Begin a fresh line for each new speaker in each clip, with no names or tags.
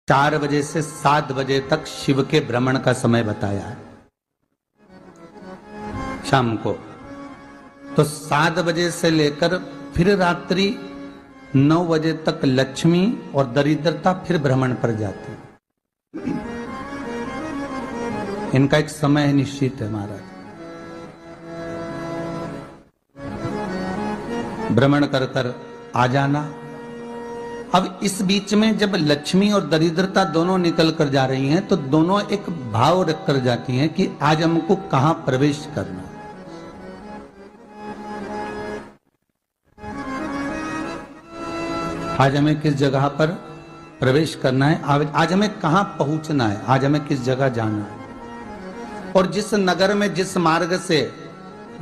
4 बजे से 7 बजे तक शिव के भ्रमण का समय बताया है शाम को। तो 7 बजे से लेकर फिर रात्रि 9 बजे तक लक्ष्मी और दरिद्रता फिर भ्रमण पर जाती है। इनका एक समय निश्चित है महाराज। भ्रमण कर कर आ जाना। अब इस बीच में जब लक्ष्मी और दरिद्रता दोनों निकल कर जा रही हैं तो दोनों एक भाव रख कर जाती हैं कि आज हमको कहां प्रवेश करना। आज हमें किस जगह पर प्रवेश करना है, आज हमें कहां पहुंचना है, आज हमें किस जगह जाना है। और जिस नगर में जिस मार्ग से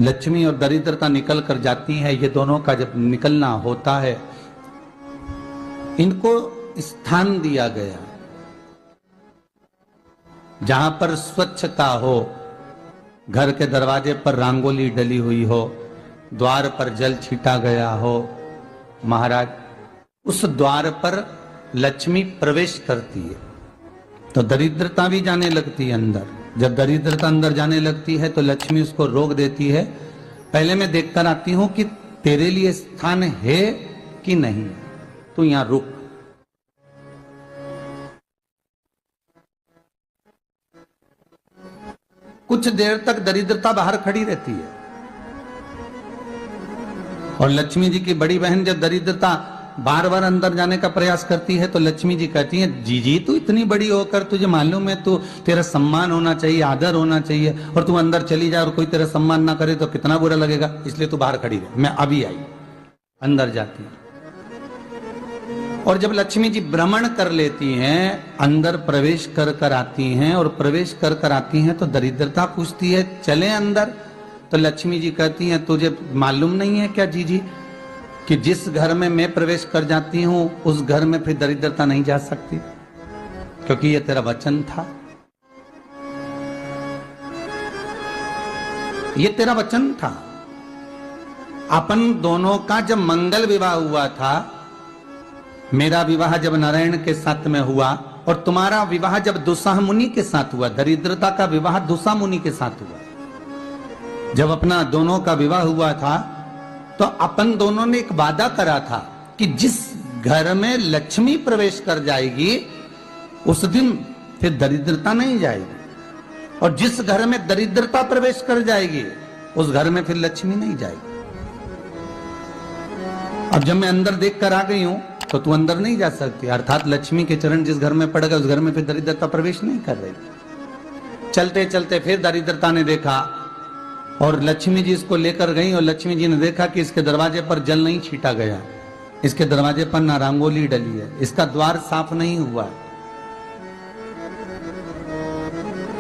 लक्ष्मी और दरिद्रता निकल कर जाती है, ये दोनों का जब निकलना होता है, इनको स्थान दिया गया जहां पर स्वच्छता हो, घर के दरवाजे पर रंगोली डली हुई हो, द्वार पर जल छीटा गया हो। महाराज उस द्वार पर लक्ष्मी प्रवेश करती है तो दरिद्रता भी जाने लगती है अंदर। जब दरिद्रता अंदर जाने लगती है तो लक्ष्मी उसको रोक देती है। पहले मैं देखकर आती हूं कि तेरे लिए स्थान है कि नहीं, तू यहां रुक। कुछ देर तक दरिद्रता बाहर खड़ी रहती है और लक्ष्मी जी की बड़ी बहन जब दरिद्रता बार बार अंदर जाने का प्रयास करती है तो लक्ष्मी जी कहती हैं, जीजी तू इतनी बड़ी होकर तुझे मालूम है तू तेरा सम्मान होना चाहिए, आदर होना चाहिए, और तू अंदर चली जाए और कोई तेरा सम्मान ना करे तो कितना बुरा लगेगा, इसलिए तू बाहर खड़ी रहे। मैं अभी आई। अंदर जाती है और जब लक्ष्मी जी भ्रमण कर लेती हैं, अंदर प्रवेश कर कर आती हैं और प्रवेश कर कर आती हैं तो दरिद्रता पूछती है चले अंदर। तो लक्ष्मी जी कहती हैं, तुझे मालूम नहीं है क्या जीजी कि जिस घर में मैं प्रवेश कर जाती हूं उस घर में फिर दरिद्रता नहीं जा सकती, क्योंकि ये तेरा वचन था, ये तेरा वचन था। अपन दोनों का जब मंगल विवाह हुआ था, मेरा विवाह जब नारायण के साथ में हुआ और तुम्हारा विवाह जब दुस्साह मुनि के साथ हुआ, दरिद्रता का विवाह दुस्साह मुनि के साथ हुआ। जब अपना दोनों का विवाह हुआ था तो अपन दोनों ने एक वादा करा था कि जिस घर में लक्ष्मी प्रवेश कर जाएगी उस दिन फिर दरिद्रता नहीं जाएगी, और जिस घर में दरिद्रता प्रवेश कर जाएगी उस घर में फिर लक्ष्मी नहीं जाएगी। अब जब मैं अंदर देख कर आ गई हूं तो तू अंदर नहीं जा सकती, अर्थात लक्ष्मी के चरण जिस घर में पड़ गए उस घर में फिर दरिद्रता प्रवेश नहीं कर रही। चलते चलते फिर दरिद्रता ने देखा और लक्ष्मी जी इसको लेकर गई और लक्ष्मी जी ने देखा कि इसके दरवाजे पर जल नहीं छीटा गया, इसके दरवाजे पर ना रंगोली डली है, इसका द्वार साफ नहीं हुआ है,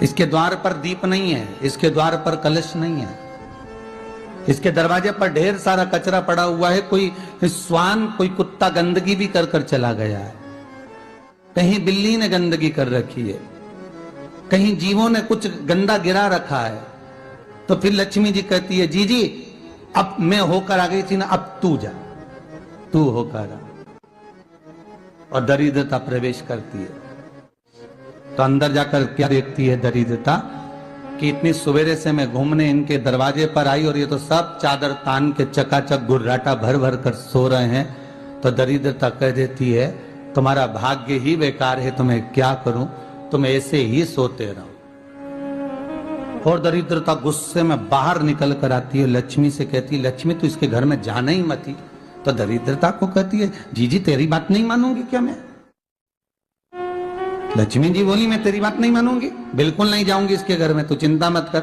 इसके द्वार पर दीप नहीं है, इसके द्वार पर कलश नहीं है, इसके दरवाजे पर ढेर सारा कचरा पड़ा हुआ है, कोई स्वान कोई कुत्ता गंदगी भी कर कर चला गया है, कहीं बिल्ली ने गंदगी कर रखी है, कहीं जीवों ने कुछ गंदा गिरा रखा है। तो फिर लक्ष्मी जी कहती है, जीजी अब मैं होकर आ गई थी ना, अब तू जा, तू होकर आ। और दरिद्रता प्रवेश करती है तो अंदर जाकर क्या देखती है दरिद्रता कि इतनी सवेरे से मैं घूमने इनके दरवाजे पर आई और ये तो सब चादर तान के चकाचक गुर्राटा भर भर कर सो रहे हैं। तो दरिद्रता कह देती है, तुम्हारा भाग्य ही बेकार है, तुम्हें क्या करूं, तुम ऐसे ही सोते रहो। और दरिद्रता गुस्से में बाहर निकल कर आती है, लक्ष्मी से कहती है, लक्ष्मी तू इसके घर में जाना ही मत ही। तो दरिद्रता को कहती है, जीजी तेरी बात नहीं मानूंगी क्या मैं? लक्ष्मी जी बोली, मैं तेरी बात नहीं मानूंगी, बिल्कुल नहीं जाऊंगी इसके घर में, तू चिंता मत कर,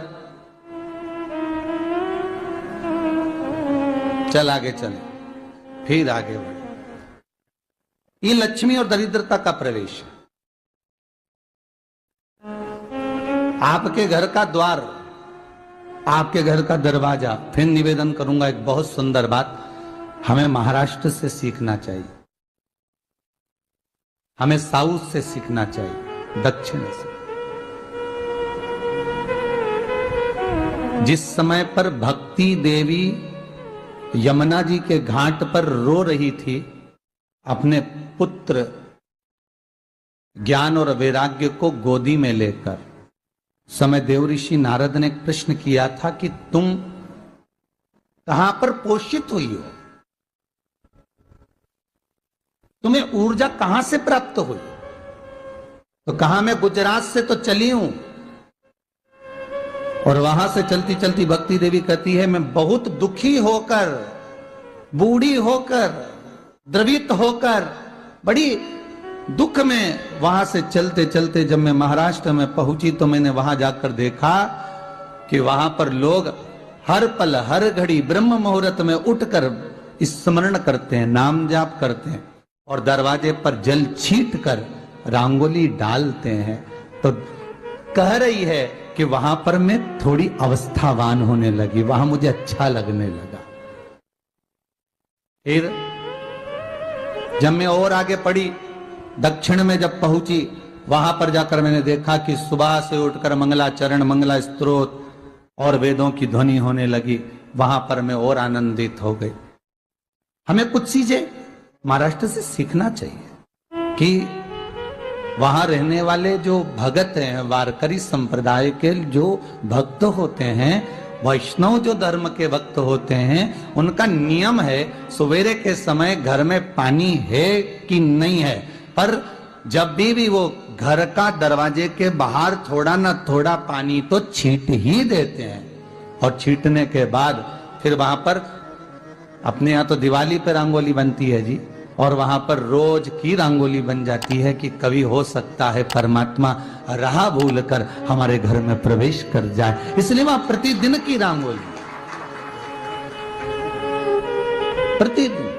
चल आगे चले। फिर आगे बढ़े। ये लक्ष्मी और दरिद्रता का प्रवेश है। आपके घर का द्वार, आपके घर का दरवाजा। फिर निवेदन करूंगा एक बहुत सुंदर बात, हमें महाराष्ट्र से सीखना चाहिए, हमें साउथ से सीखना चाहिए, दक्षिण से। जिस समय पर भक्ति देवी यमुना जी के घाट पर रो रही थी अपने पुत्र ज्ञान और वैराग्य को गोदी में लेकर समय देव ऋषि नारद ने एक प्रश्न किया था कि तुम कहां पर पोषित हुई हो, तुम्हें ऊर्जा कहां से प्राप्त हुई? तो कहा मैं गुजरात से तो चली हूं। और वहां से चलती चलती भक्ति देवी कहती है मैं बहुत दुखी होकर, बूढ़ी होकर, द्रवित होकर, बड़ी दुख में वहां से चलते चलते जब मैं महाराष्ट्र में पहुंची तो मैंने वहां जाकर देखा कि वहां पर लोग हर पल हर घड़ी ब्रह्म मुहूर्त में उठकर स्मरण करते हैं, नाम जाप करते हैं और दरवाजे पर जल छीट कर रंगोली डालते हैं। तो कह रही है कि वहां पर मैं थोड़ी अवस्थावान होने लगी, वहां मुझे अच्छा लगने लगा। फिर जब मैं और आगे पढ़ी, दक्षिण में जब पहुंची, वहां पर जाकर मैंने देखा कि सुबह से उठकर मंगलाचरण, मंगला स्तोत्र और वेदों की ध्वनि होने लगी। वहां पर मैं और आनंदित हो गई। हमें कुछ चीजें महाराष्ट्र से सीखना चाहिए कि वहां रहने वाले जो भगत हैं, वारकरी संप्रदाय के जो भक्त होते हैं, वैष्णव जो धर्म के भक्त होते हैं, उनका नियम है सवेरे के समय घर में पानी है कि नहीं है, पर जब भी वो घर का दरवाजे के बाहर थोड़ा ना थोड़ा पानी तो छींट ही देते हैं। और छींटने के बाद फिर वहां पर अपने यहाँ तो दिवाली पे रंगोली बनती है जी, और वहां पर रोज की रंगोली बन जाती है कि कभी हो सकता है परमात्मा राह भूल कर हमारे घर में प्रवेश कर जाए, इसलिए वहां प्रतिदिन की रंगोली, प्रतिदिन।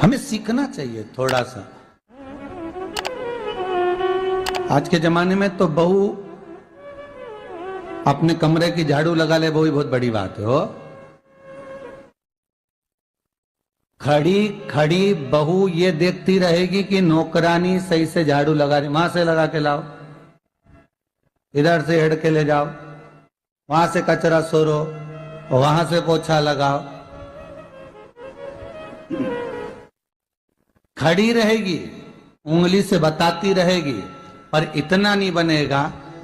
हमें सीखना चाहिए थोड़ा सा। आज के जमाने में तो बहू अपने कमरे की झाड़ू लगा ले, वो ही बहुत बड़ी बात है। हो खड़ी खड़ी बहू ये देखती रहेगी कि नौकरानी सही से झाड़ू लगा रही, वहां से लगा के लाओ, इधर से हेड के ले जाओ, वहां से कचरा सोरो, वहां से पोछा लगाओ। खड़ी रहेगी, उंगली से बताती रहेगी, पर इतना नहीं बनेगा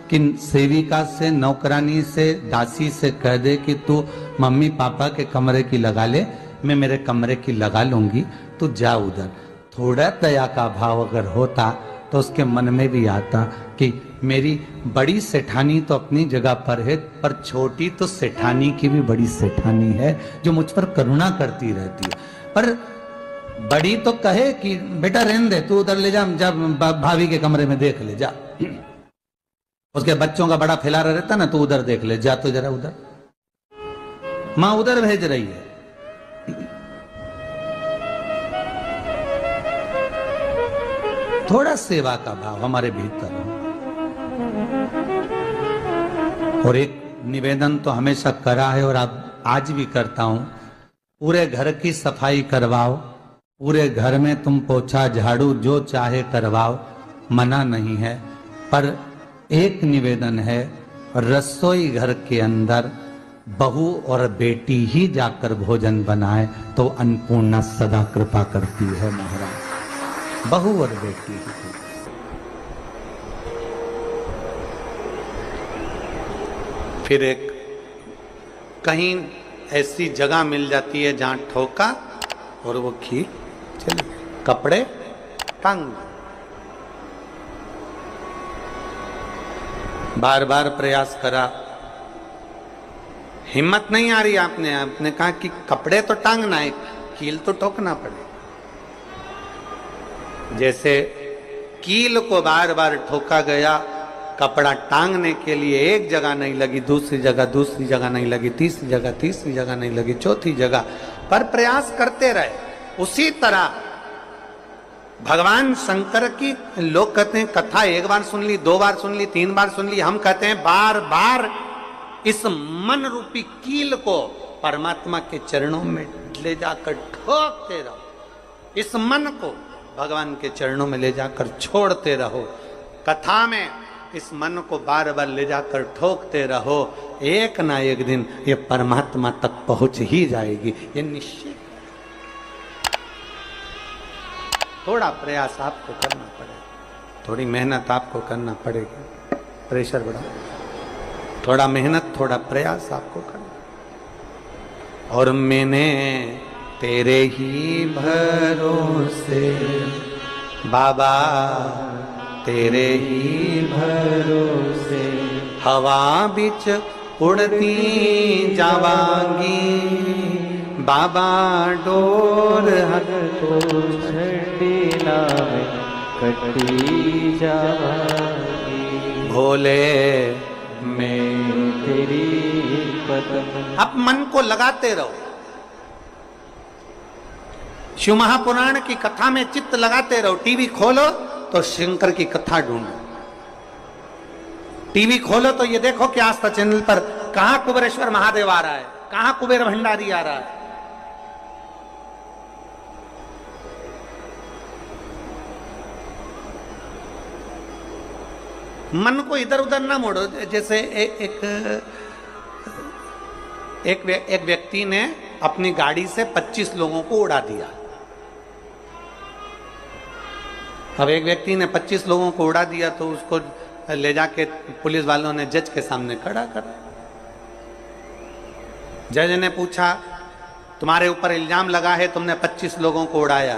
कि सेविका से, नौकरानी से, दासी से कह दे कि तू मम्मी पापा के कमरे की लगा ले, मैं मेरे कमरे की लगा लूंगी, तू जा उधर। थोड़ा दया का भाव अगर होता तो उसके मन में भी आता कि मेरी बड़ी सेठानी तो अपनी जगह पर है, पर छोटी तो सेठानी की भी बड़ी सेठानी है जो मुझ पर करुणा करती रहती है। पर बड़ी तो कहे कि बेटा रहने दे, तू उधर ले जा, जब भाभी के कमरे में देख ले जा। उसके बच्चों का बड़ा फैलारा रहता ना, तू उधर देख ले जा, तो जरा उधर, मां उधर भेज रही है। थोड़ा सेवा का भाव हमारे भीतर हो। और एक निवेदन तो हमेशा करा है और अब आज भी करता हूं, पूरे घर की सफाई करवाओ, पूरे घर में तुम पोछा झाड़ू जो चाहे करवाओ, मना नहीं है। पर एक निवेदन है, रसोई घर के अंदर बहू और बेटी ही जाकर भोजन बनाए तो अन्नपूर्णा सदा कृपा करती है महाराज, बहू और बेटी ही। फिर एक कहीं ऐसी जगह मिल जाती है जहां ठोका और वो खींच चले, कपड़े टांग, बार बार प्रयास करा, हिम्मत नहीं आ रही। आपने कहा कि कपड़े तो टांगना है, कील तो ठोकना पड़े। जैसे कील को बार बार ठोका गया, कपड़ा टांगने के लिए एक जगह नहीं लगी, दूसरी जगह नहीं लगी, तीसरी जगह नहीं लगी, चौथी जगह पर प्रयास करते रहे। उसी तरह भगवान शंकर की, लोग कहते हैं कथा एक बार सुन ली, 2 बार सुन ली, 3 बार सुन ली, हम कहते हैं बार बार इस मन रूपी कील को परमात्मा के चरणों में ले जाकर ठोकते रहो, इस मन को भगवान के चरणों में ले जाकर छोड़ते रहो, कथा में इस मन को बार बार ले जाकर ठोकते रहो, एक ना एक दिन ये परमात्मा तक पहुंच ही जाएगी, ये निश्चित। थोड़ा प्रयास आपको करना पड़ेगा, थोड़ी मेहनत आपको करना पड़ेगी, प्रेशर बढ़ा, थोड़ा मेहनत थोड़ा प्रयास आपको करना। और मैंने तेरे ही भरोसे बाबा, तेरे ही भरोसे हवा बिच उड़ती जावांगी बाबा, डोर हक तो छड़ी नावे कटी जावांगी भोले मैं तेरी पदम। अब मन को लगाते रहो, शिव महापुराण की कथा में चित्त लगाते रहो। टीवी खोलो तो शंकर की कथा ढूंढो, टीवी खोलो तो ये देखो कि आस्था चैनल पर कहां कुबेरेश्वर महादेव आ रहा है, कहां कुबेर भंडारी आ रहा है। मन को इधर उधर ना मोड़ो। जैसे एक व्यक्ति ने अपनी गाड़ी से 25 लोगों को उड़ा दिया। अब एक व्यक्ति ने 25 लोगों को उड़ा दिया तो उसको ले जाके पुलिस वालों ने जज के सामने खड़ा कर। जज ने पूछा, तुम्हारे ऊपर इल्जाम लगा है तुमने 25 लोगों को उड़ाया,